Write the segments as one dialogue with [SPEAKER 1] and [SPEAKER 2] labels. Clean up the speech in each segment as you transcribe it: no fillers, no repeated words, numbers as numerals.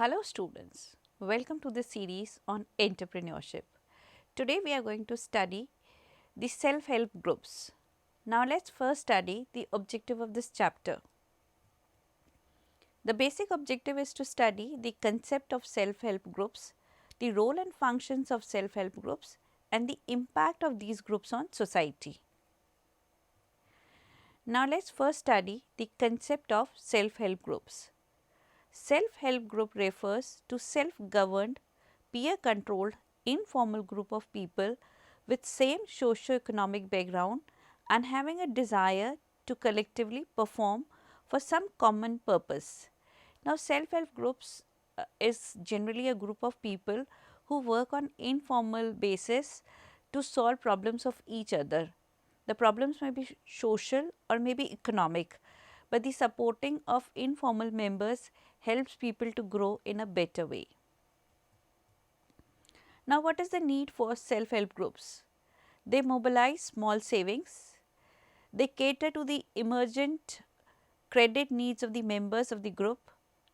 [SPEAKER 1] Hello students, welcome to the series on entrepreneurship. Today we are going to study the self-help groups. Now let's first study the objective of this chapter. The basic objective is to study the concept of self-help groups, the role and functions of self-help groups and the impact of these groups on society. Now let's first study the concept of self-help groups. Self-help group refers to self-governed, peer-controlled, informal group of people with same socio-economic background and having a desire to collectively perform for some common purpose. Now, self-help groups is generally a group of people who work on informal basis to solve problems of each other. The problems may be social or may be economic, but the supporting of informal members helps people to grow in a better way. Now, what is the need for self-help groups? They mobilize small savings, they cater to the emergent credit needs of the members of the group,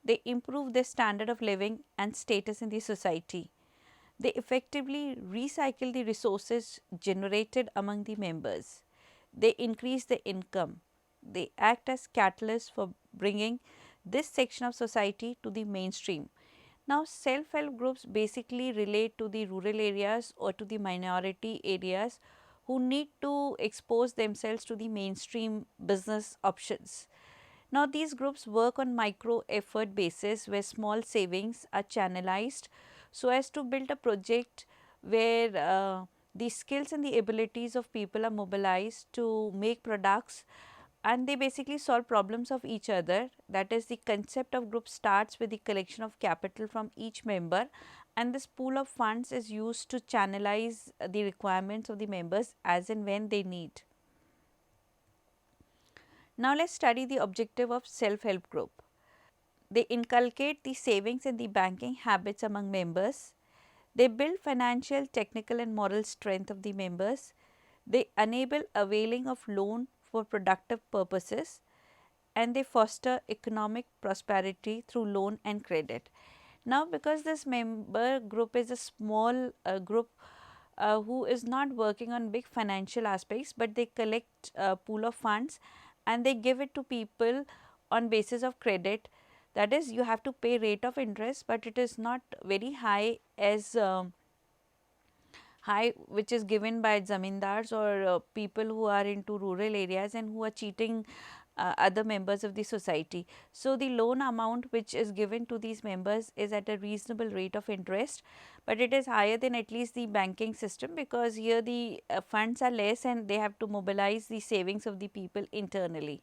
[SPEAKER 1] they improve their standard of living and status in the society. They effectively recycle the resources generated among the members. They increase the income. They act as catalysts for bringing this section of society to the mainstream. Now, self-help groups basically relate to the rural areas or to the minority areas who need to expose themselves to the mainstream business options. Now, these groups work on micro effort basis where small savings are channelized so as to build a project where the skills and the abilities of people are mobilized to make products and they basically solve problems of each other. That is, the concept of group starts with the collection of capital from each member and this pool of funds is used to channelize the requirements of the members as and when they need. Now, let us study the objective of self-help group. They inculcate the savings and the banking habits among members. They build financial, technical and moral strength of the members. They enable availing of loan for productive purposes and they foster economic prosperity through loan and credit. Now, because this member group is a small group who is not working on big financial aspects, but they collect a pool of funds and they give it to people on basis of credit. That is, you have to pay rate of interest, but it is not very high as high which is given by zamindars or people who are into rural areas and who are cheating other members of the society. So, the loan amount which is given to these members is at a reasonable rate of interest, but it is higher than at least the banking system because here the funds are less and they have to mobilize the savings of the people internally.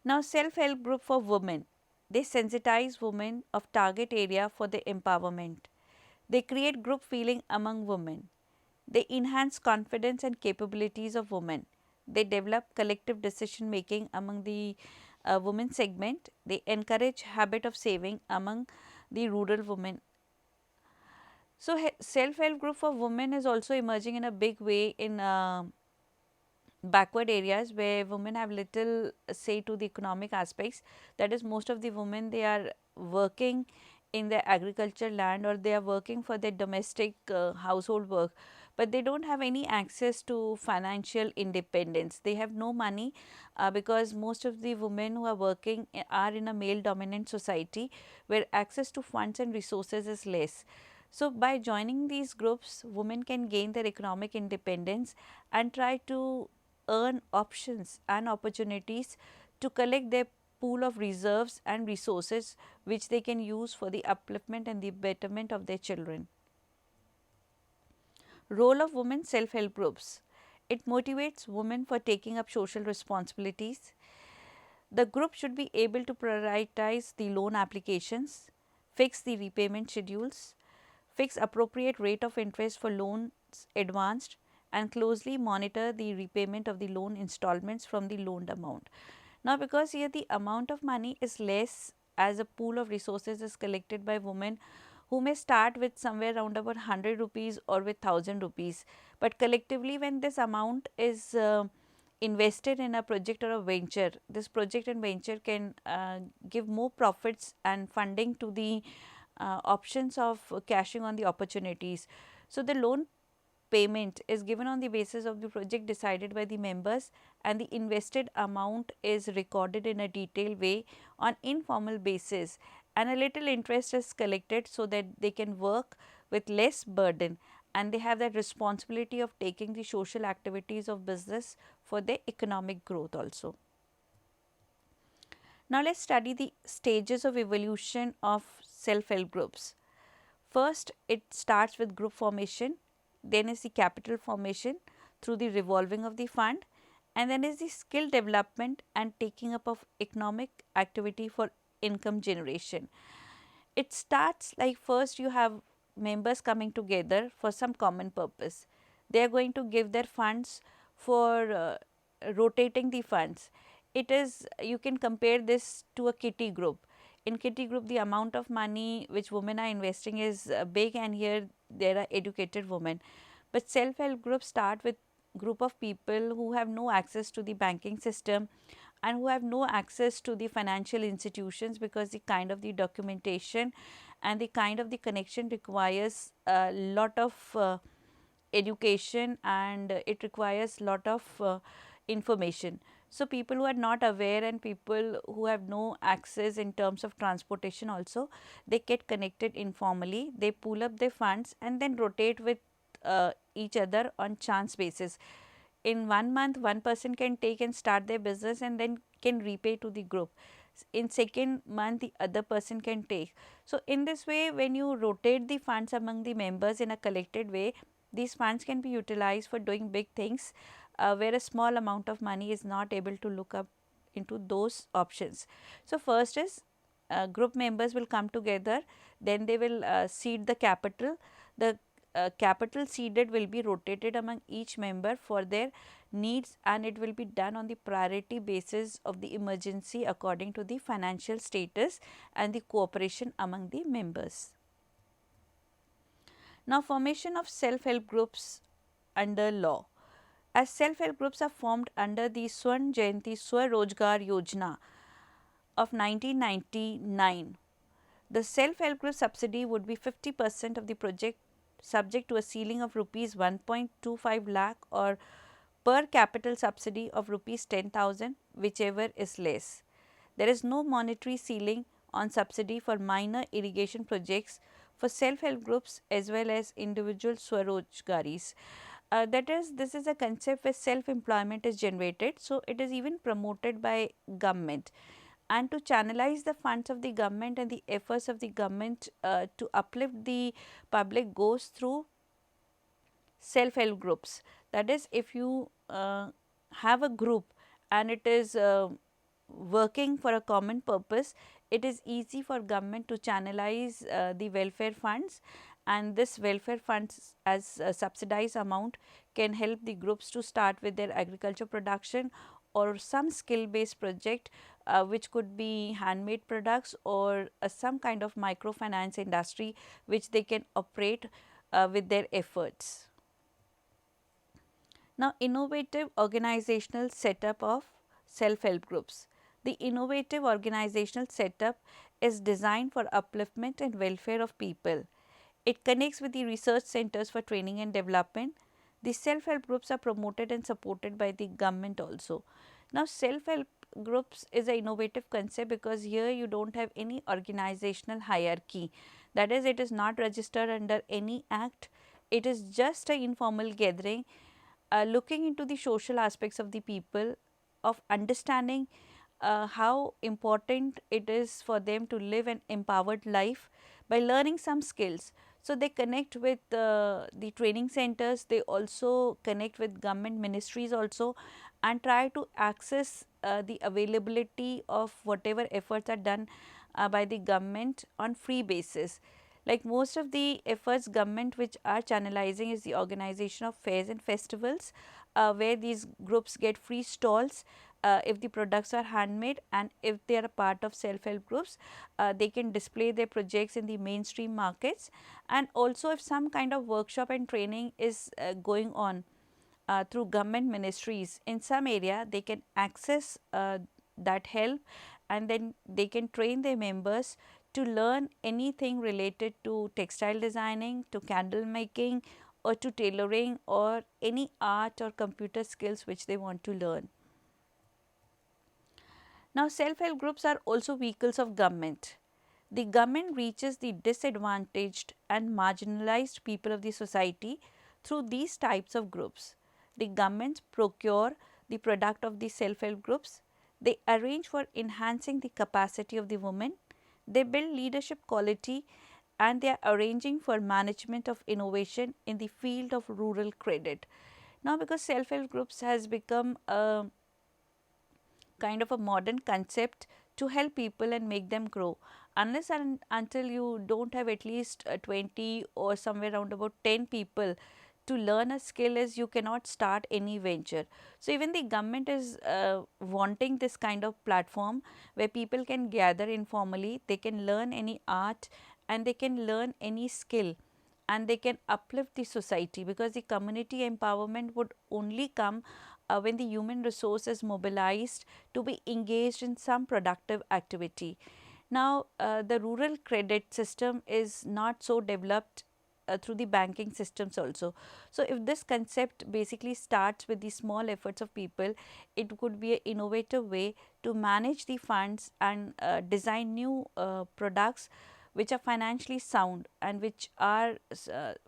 [SPEAKER 1] Now, self-help group for women. They sensitize women of target area for their empowerment. They create group feeling among women. They enhance confidence and capabilities of women. They develop collective decision making among the women segment. They encourage habit of saving among the rural women. So, self-help group for women is also emerging in a big way in backward areas where women have little say to the economic aspects. That is, most of the women they are working in their agriculture land or they are working for their domestic household work, but they do not have any access to financial independence. They have no money because most of the women who are working are in a male dominant society where access to funds and resources is less. So, by joining these groups, women can gain their economic independence and try to earn options and opportunities to collect their pool of reserves and resources which they can use for the upliftment and the betterment of their children. Role of women self-help groups. It motivates women for taking up social responsibilities. The group should be able to prioritize the loan applications, fix the repayment schedules, fix appropriate rate of interest for loans advanced and closely monitor the repayment of the loan installments from the loaned amount. Now, because here the amount of money is less as a pool of resources is collected by women who may start with somewhere around about 100 rupees or with 1000 rupees, but collectively when this amount is invested in a project or a venture, this project and venture can give more profits and funding to the options of cashing on the opportunities. So, the loan payment is given on the basis of the project decided by the members, and the invested amount is recorded in a detailed way on informal basis, and a little interest is collected so that they can work with less burden, and they have that responsibility of taking the social activities of business for their economic growth also. Now, let us study the stages of evolution of self-help groups. First, it starts with group formation, then is the capital formation through the revolving of the fund, and then is the skill development and taking up of economic activity for income generation. It starts like first you have members coming together for some common purpose. They are going to give their funds for rotating the funds. It is, you can compare this to a kitty group. In kitty group, the amount of money which women are investing is big, and here there are educated women. But self-help groups start with group of people who have no access to the banking system and who have no access to the financial institutions, because the kind of the documentation and the kind of the connection requires a lot of education, and it requires lot of information. So, people who are not aware and people who have no access in terms of transportation also, they get connected informally, they pool up their funds and then rotate with each other on chance basis. In 1 month, one person can take and start their business and then can repay to the group. In second month, the other person can take. So, in this way, when you rotate the funds among the members in a collected way, these funds can be utilized for doing big things, where a small amount of money is not able to look up into those options. So, first is group members will come together, then they will seed the capital. The capital seeded will be rotated among each member for their needs, and it will be done on the priority basis of the emergency according to the financial status and the cooperation among the members. Now, formation of self-help groups under law. As self-help groups are formed under the Swarn Jayanti Swarojgar Yojana of 1999, the self-help group subsidy would be 50% of the project, subject to a ceiling of rupees 1.25 lakh or per capital subsidy of rupees 10,000, whichever is less. There is no monetary ceiling on subsidy for minor irrigation projects for self-help groups as well as individual Swarojgaris. That is, this is a concept where self-employment is generated. So, it is even promoted by government, and to channelize the funds of the government and the efforts of the government to uplift the public goes through self-help groups. That is, if you have a group and it is working for a common purpose, it is easy for government to channelize the welfare funds, and this welfare funds as a subsidized amount can help the groups to start with their agriculture production or some skill based project, which could be handmade products or some kind of microfinance industry which they can operate with their efforts. Now, innovative organizational setup of self-help groups. The innovative organizational setup is designed for upliftment and welfare of people. It connects with the research centers for training and development. The self-help groups are promoted and supported by the government also. Now, self-help groups is an innovative concept because here you do not have any organizational hierarchy. That is, it is not registered under any act. It is just an informal gathering looking into the social aspects of the people, of understanding how important it is for them to live an empowered life by learning some skills. So, they connect with the training centers, they also connect with government ministries also, and try to access the availability of whatever efforts are done by the government on free basis. Like most of the efforts government which are channelizing is the organization of fairs and festivals, where these groups get free stalls if the products are handmade, and if they are a part of self-help groups, they can display their projects in the mainstream markets. And also if some kind of workshop and training is going on through government ministries. In some area they can access that help, and then they can train their members to learn anything related to textile designing, to candle making, or to tailoring, or any art or computer skills which they want to learn. Now, self-help groups are also vehicles of government. The government reaches the disadvantaged and marginalized people of the society through these types of groups. The governments procure the product of the self-help groups. They arrange for enhancing the capacity of the women. They build leadership quality, and they are arranging for management of innovation in the field of rural credit. Now, because self-help groups has become a kind of a modern concept to help people and make them grow. Unless and until you don't have at least 20 or somewhere around about 10 people to learn a skill, is you cannot start any venture. So, even the government is wanting this kind of platform where people can gather informally, they can learn any art, and they can learn any skill, and they can uplift the society, because the community empowerment would only come when the human resource is mobilized to be engaged in some productive activity. Now, the rural credit system is not so developed through the banking systems also. So, if this concept basically starts with the small efforts of people, it could be an innovative way to manage the funds and design new products which are financially sound and which are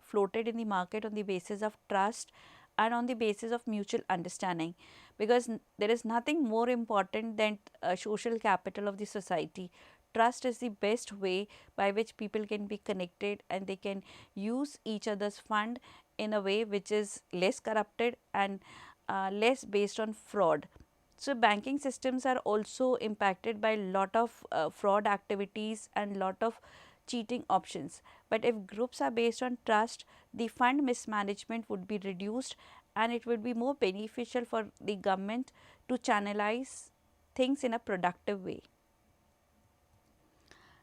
[SPEAKER 1] floated in the market on the basis of trust and on the basis of mutual understanding, because there is nothing more important than social capital of the society. Trust is the best way by which people can be connected, and they can use each other's fund in a way which is less corrupted and less based on fraud. So, banking systems are also impacted by lot of fraud activities and lot of cheating options. But if groups are based on trust, the fund mismanagement would be reduced, and it would be more beneficial for the government to channelize things in a productive way.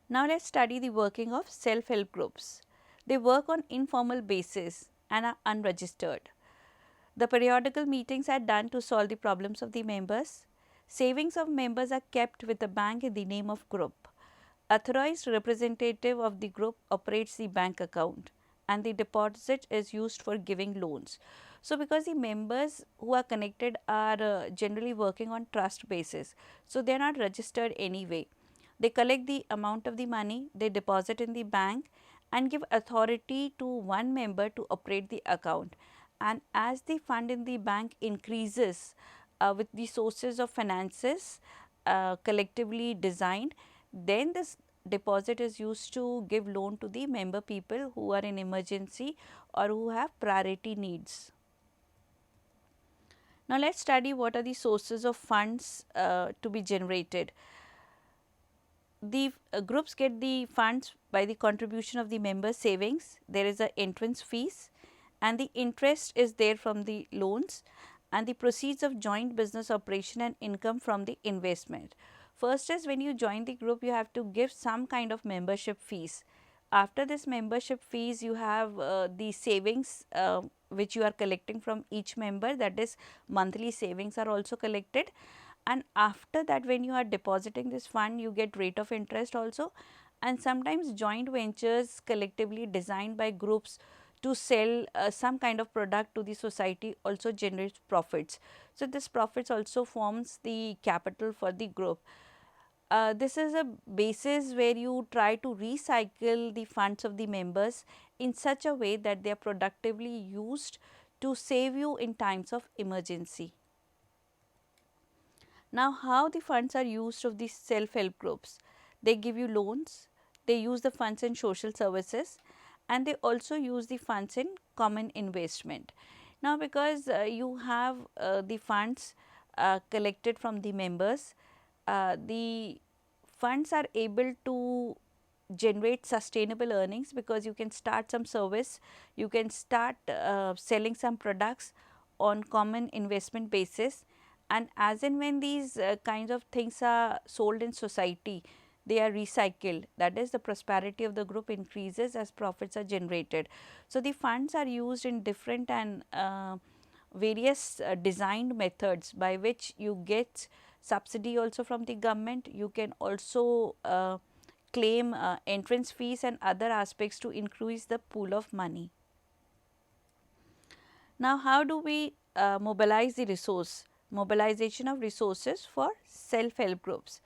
[SPEAKER 1] Now, let us study the working of self-help groups. They work on informal basis and are unregistered. The periodical meetings are done to solve the problems of the members. Savings of members are kept with the bank in the name of group. Authorized representative of the group operates the bank account, and the deposit is used for giving loans. So, because the members who are connected are generally working on trust basis, so they are not registered anyway. They collect the amount of the money, they deposit in the bank and give authority to one member to operate the account. And as the fund in the bank increases with the sources of finances collectively designed, then this deposit is used to give loan to the member people who are in emergency or who have priority needs. Now, let us study what are the sources of funds to be generated. The groups get the funds by the contribution of the member savings. There is a entrance fees, and the interest is there from the loans, and the proceeds of joint business operation and income from the investment. First is, when you join the group, you have to give some kind of membership fees. After this membership fees, you have the savings which you are collecting from each member, that is monthly savings are also collected, and after that, when you are depositing this fund, you get rate of interest also. And sometimes joint ventures collectively designed by groups to sell some kind of product to the society also generates profits. So, this profits also forms the capital for the group. This is a basis where you try to recycle the funds of the members in such a way that they are productively used to save you in times of emergency. Now, how the funds are used of these self-help groups? They give you loans, they use the funds in social services, and they also use the funds in common investment. Now, because you have the funds collected from the members, the funds are able to generate sustainable earnings, because you can start some service, you can start selling some products on common investment basis, and as and when these kinds of things are sold in society, they are recycled, that is, the prosperity of the group increases as profits are generated. So, the funds are used in different and various designed methods by which you get subsidy also from the government. You can also claim entrance fees and other aspects to increase the pool of money. Now, how do we mobilize the resource? Mobilization of resources for self-help groups.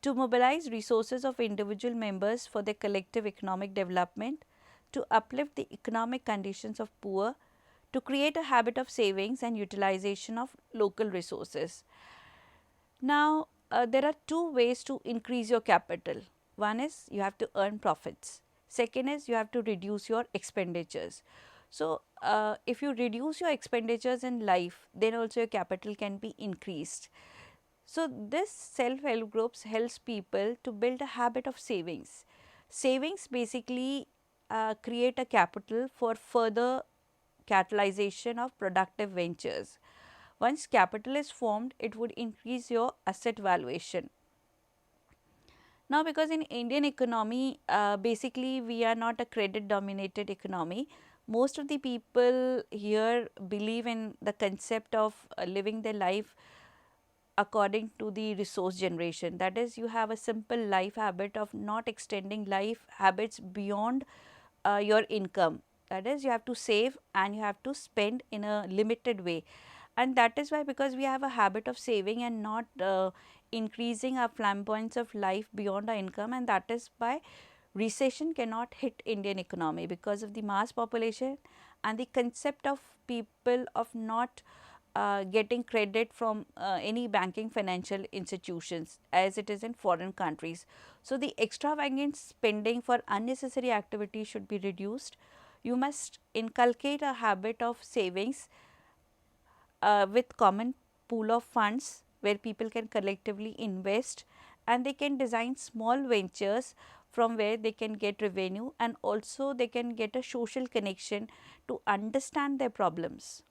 [SPEAKER 1] To mobilize resources of individual members for their collective economic development, to uplift the economic conditions of poor, to create a habit of savings and utilization of local resources. Now, there are two ways to increase your capital. One is you have to earn profits. Second is you have to reduce your expenditures. So, if you reduce your expenditures in life, then also your capital can be increased. So, this self-help groups helps people to build a habit of savings. Savings basically create a capital for further catalyzation of productive ventures. Once capital is formed, it would increase your asset valuation. Now, because in Indian economy, basically we are not a credit dominated economy, most of the people here believe in the concept of living their life according to the resource generation. That is, you have a simple life habit of not extending life habits beyond your income. That is, you have to save and you have to spend in a limited way. And that is why, because we have a habit of saving and not increasing our flamboyance of life beyond our income, and that is why recession cannot hit Indian economy, because of the mass population and the concept of people of not getting credit from any banking financial institutions as it is in foreign countries. So, the extravagant spending for unnecessary activities should be reduced. You must inculcate a habit of savings with common pool of funds where people can collectively invest, and they can design small ventures from where they can get revenue, and also they can get a social connection to understand their problems.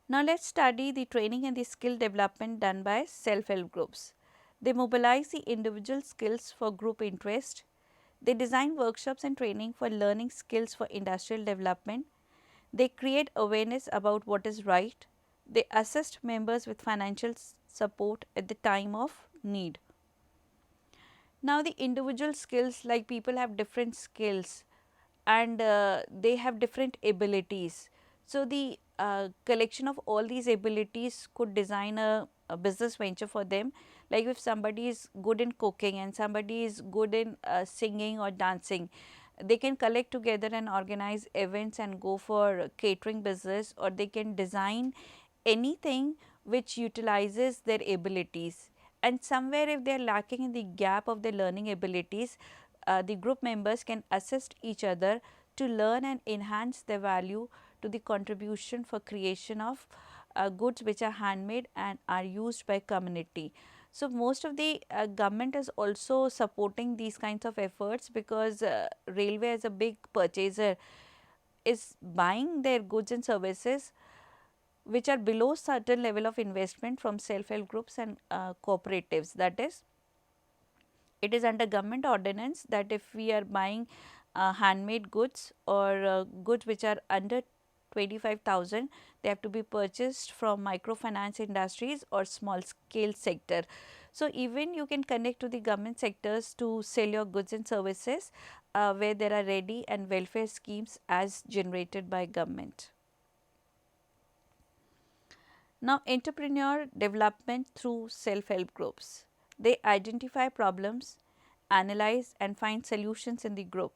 [SPEAKER 1] Now, let us study the training and the skill development done by self-help groups. They mobilize the individual skills for group interest. They design workshops and training for learning skills for industrial development. They create awareness about what is right. They assist members with financial support at the time of need. Now, the individual skills, like people have different skills and they have different abilities. So, the collection of all these abilities could design a business venture for them. Like if somebody is good in cooking and somebody is good in singing or dancing, they can collect together and organize events and go for catering business, or they can design anything which utilizes their abilities. And somewhere if they are lacking in the gap of their learning abilities, the group members can assist each other to learn and enhance their value to the contribution for creation of goods which are handmade and are used by community. So, most of the government is also supporting these kinds of efforts, because railway as a big purchaser is buying their goods and services which are below certain level of investment from self-help groups and cooperatives. That is, it is under government ordinance that if we are buying handmade goods or goods which are under 25,000, they have to be purchased from microfinance industries or small scale sector. So, even you can connect to the government sectors to sell your goods and services where there are ready and welfare schemes as generated by government. Now, entrepreneur development through self-help groups. They identify problems, analyze and find solutions in the group.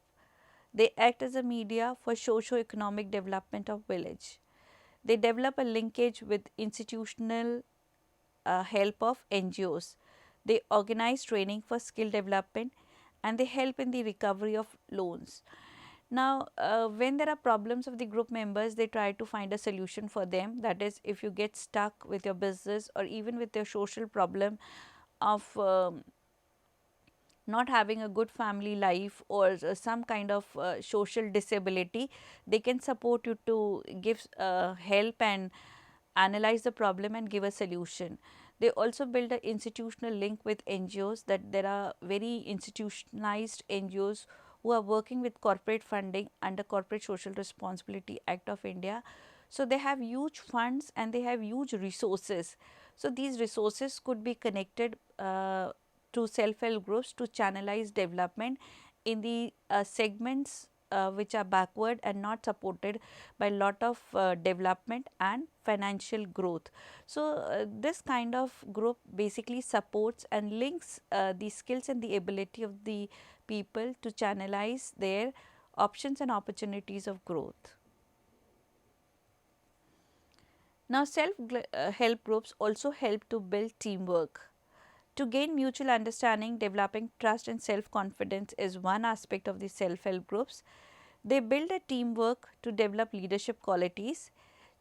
[SPEAKER 1] They act as a media for socio-economic development of village. They develop a linkage with institutional help of NGOs. They organize training for skill development, and they help in the recovery of loans. Now, when there are problems of the group members, they try to find a solution for them. That is, if you get stuck with your business or even with your social problem of not having a good family life or some kind of social disability, they can support you to give help and analyze the problem and give a solution. They also build an institutional link with NGOs, that there are very institutionalized NGOs who are working with corporate funding under Corporate Social Responsibility Act of India. So, they have huge funds and they have huge resources. So, these resources could be connected to self-help groups to channelize development in the segments which are backward and not supported by lot of development and financial growth. So, this kind of group basically supports and links the skills and the ability of the people to channelize their options and opportunities of growth. Now, self-help groups also help to build teamwork. To gain mutual understanding, developing trust and self-confidence is one aspect of the self-help groups. They build a teamwork to develop leadership qualities,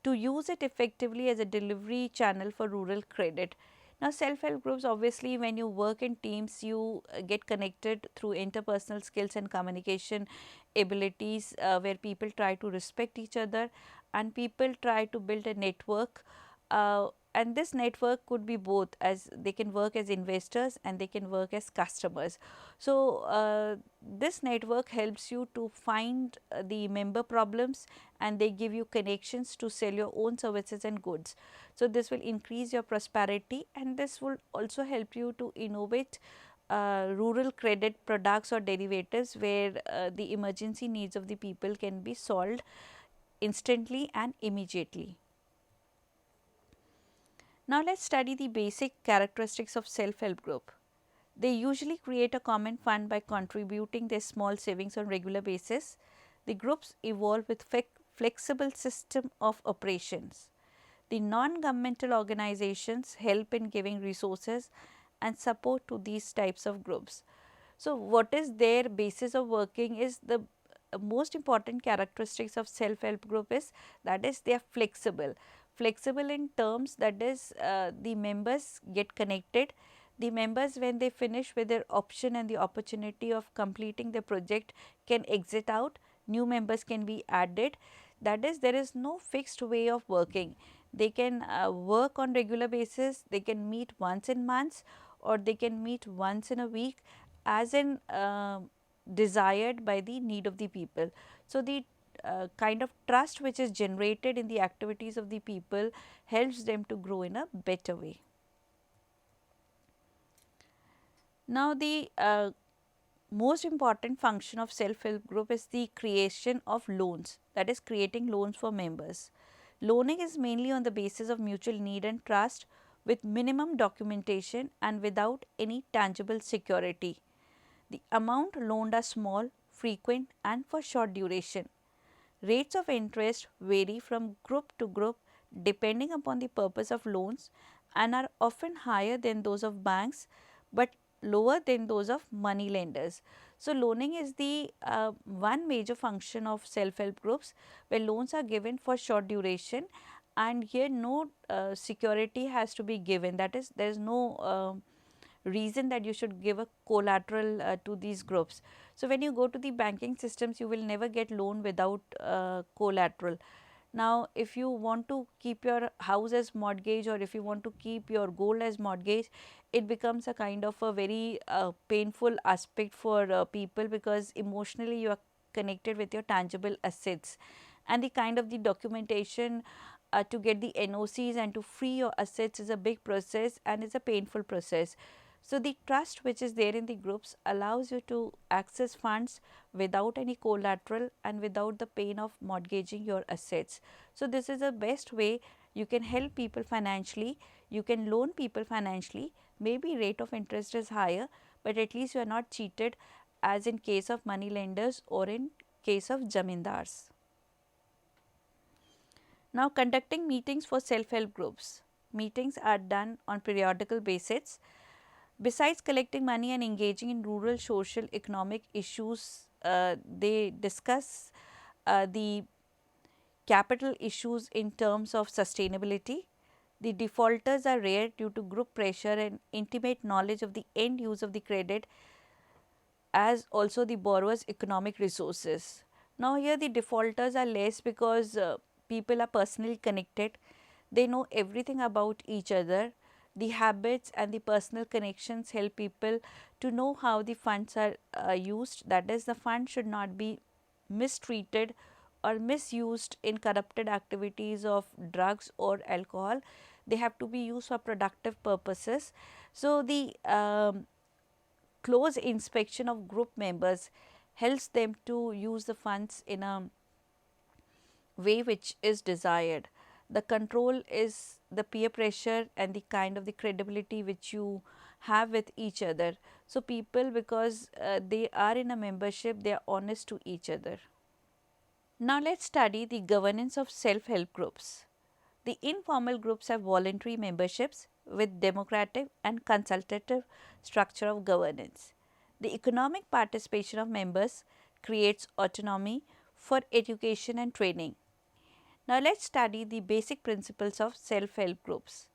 [SPEAKER 1] to use it effectively as a delivery channel for rural credit. Now, self-help groups, obviously when you work in teams, you get connected through interpersonal skills and communication abilities where people try to respect each other and people try to build a network, and this network could be both, as they can work as investors and they can work as customers. So, this network helps you to find the member problems and they give you connections to sell your own services and goods. So, this will increase your prosperity and this will also help you to innovate rural credit products or derivatives where the emergency needs of the people can be solved instantly and immediately. Now, let us study the basic characteristics of self-help group. They usually create a common fund by contributing their small savings on regular basis. The groups evolve with flexible system of operations. The non-governmental organizations help in giving resources and support to these types of groups. So, what is their basis of working is the most important characteristics of self-help group is that is they are flexible. Flexible in terms that is the members get connected. The members when they finish with their option and the opportunity of completing the project can exit out, new members can be added. That is there is no fixed way of working. They can work on regular basis, they can meet once in months or they can meet once in a week as in desired by the need of the people. So, the kind of trust which is generated in the activities of the people helps them to grow in a better way. Now, the most important function of self-help group is the creation of loans, that is creating loans for members. Loaning is mainly on the basis of mutual need and trust with minimum documentation and without any tangible security. The amount loaned are small, frequent and for short duration. Rates of interest vary from group to group depending upon the purpose of loans and are often higher than those of banks, but lower than those of money lenders. So, loaning is the one major function of self-help groups where loans are given for short duration and here no security has to be given, that is there is no reason that you should give a collateral to these groups. So, when you go to the banking systems you will never get loan without collateral. Now, if you want to keep your house as mortgage or if you want to keep your gold as mortgage, it becomes a kind of a very painful aspect for people because emotionally you are connected with your tangible assets and the kind of the documentation to get the NOCs and to free your assets is a big process and is a painful process. So, the trust which is there in the groups allows you to access funds without any collateral and without the pain of mortgaging your assets. So, this is the best way you can help people financially, you can loan people financially, maybe rate of interest is higher, but at least you are not cheated as in case of money lenders or in case of zamindars. Now, conducting meetings for self-help groups. Meetings are done on periodical basis. Besides collecting money and engaging in rural social economic issues, they discuss the capital issues in terms of sustainability. The defaulters are rare due to group pressure and intimate knowledge of the end use of the credit as also the borrower's economic resources. Now, here the defaulters are less because people are personally connected, they know everything about each other, The habits and the personal connections help people to know how the funds are used. That is, the fund should not be mistreated or misused in corrupted activities of drugs or alcohol. They have to be used for productive purposes. So, the close inspection of group members helps them to use the funds in a way which is desired. The control is the peer pressure and the kind of the credibility which you have with each other. So, people, because they are in a membership, they are honest to each other. Now, let us study the governance of self-help groups. The informal groups have voluntary memberships with democratic and consultative structure of governance. The economic participation of members creates autonomy for education and training. Now, let us study the basic principles of self-help groups.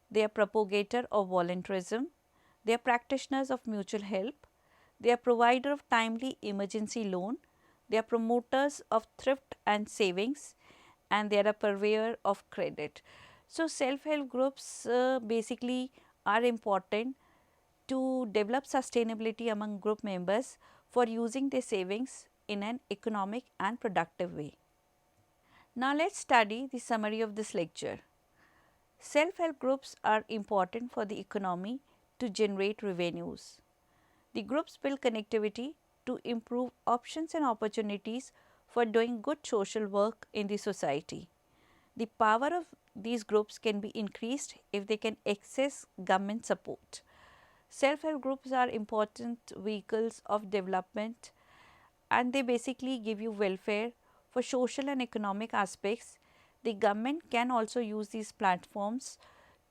[SPEAKER 1] They are propagator of voluntarism, they are practitioners of mutual help, they are provider of timely emergency loan, they are promoters of thrift and savings, and they are a purveyor of credit. So, self-help groups basically are important to develop sustainability among group members for using their savings in an economic and productive way. Now, let us study the summary of this lecture. Self-help groups are important for the economy to generate revenues. The groups build connectivity to improve options and opportunities for doing good social work in the society. The power of these groups can be increased if they can access government support. Self-help groups are important vehicles of development, and they basically give you welfare for social and economic aspects. The government can also use these platforms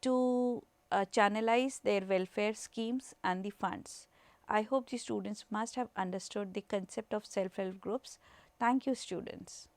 [SPEAKER 1] to channelize their welfare schemes and the funds. I hope the students must have understood the concept of self-help groups. Thank you, students.